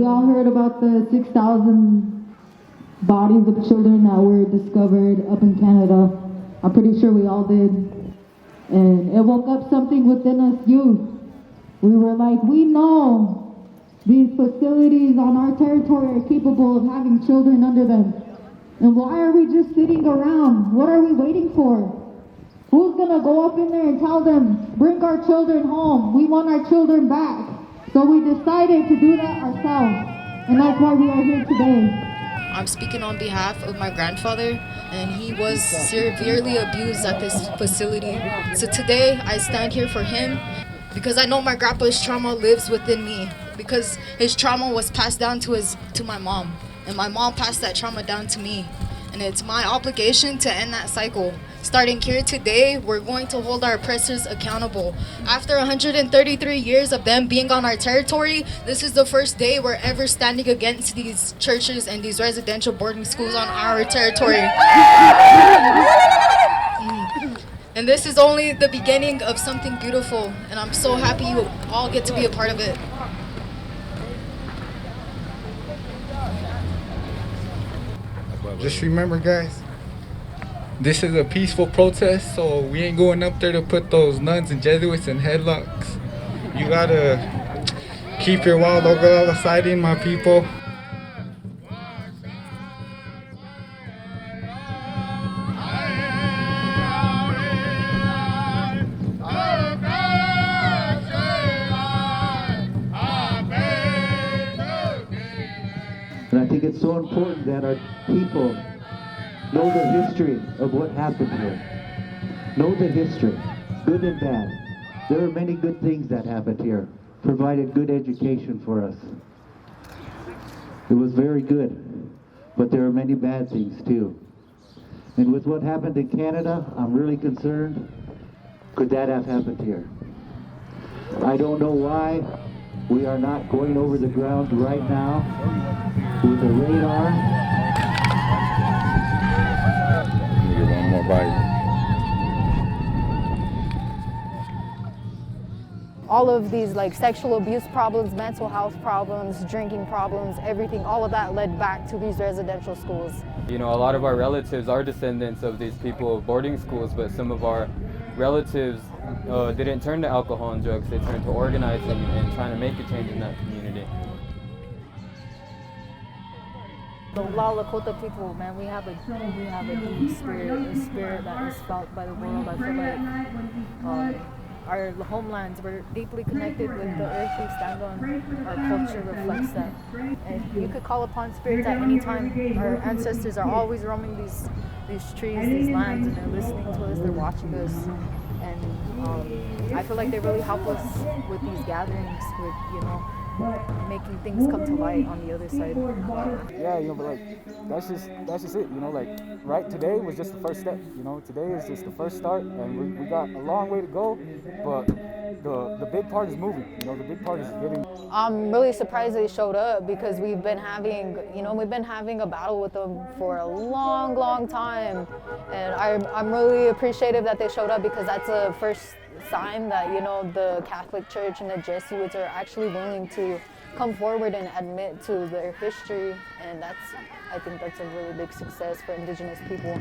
all heard about the 6,000 bodies of children that were discovered up in Canada. I'm pretty sure we all did. And it woke up something within us youth. We were like, we know these facilities on our territory are capable of having children under them. And why are we just sitting around? What are we waiting for? Who's gonna go up in there and tell them, bring our children home? We want our children back. So we decided to do that ourselves. And that's why we are here today. I'm speaking on behalf of my grandfather, and he was severely abused at this facility. So today I stand here for him because I know my grandpa's trauma lives within me, because his trauma was passed down to my mom, and my mom passed that trauma down to me. And it's my obligation to end that cycle. Starting here today, we're going to hold our oppressors accountable. After 133 years of them being on our territory, this is the first day we're ever standing against these churches and these residential boarding schools on our territory. And this is only the beginning of something beautiful, and I'm so happy you all get to be a part of it. Just remember, guys, this is a peaceful protest, so we ain't going up there to put those nuns and Jesuits in headlocks. You gotta keep your wild dog aside, my people. And I think it's so important that our people know the history of what happened here. Know the history, good and bad. There are many good things that happened here, provided good education for us. It was very good, but there are many bad things too. And with what happened in Canada, I'm really concerned, could that have happened here? I don't know why we are not going over the ground right now with a radar. Get one more bite. All of these like sexual abuse problems, mental health problems, drinking problems, everything, all of that led back to these residential schools. You know, a lot of our relatives are descendants of these people of boarding schools, but some of our relatives didn't turn to alcohol and drugs. They turned to organizing and trying to make a change in that community. The La Lakota people, man, we have a deep spirit, a spirit that is felt by the world. I feel like our homelands, we're deeply connected with the earth we stand on. Our culture reflects that. And you could call upon spirits at any time. Our ancestors are always roaming these trees, these lands, and they're listening to us, they're watching us. And I feel like they really help us with these gatherings, with, you know, making things come to light on the other side. Yeah, you know, but like that's just it, you know, like right today was just the first step, you know, today is just the first start, and we got a long way to go, but the big part is moving, you know, the big part is getting. I'm really surprised they showed up because we've been having a battle with them for a long time, and I'm really appreciative that they showed up, because that's the first sign that, you know, the Catholic Church and the Jesuits are actually willing to come forward and admit to their history, and I think that's a really big success for Indigenous people.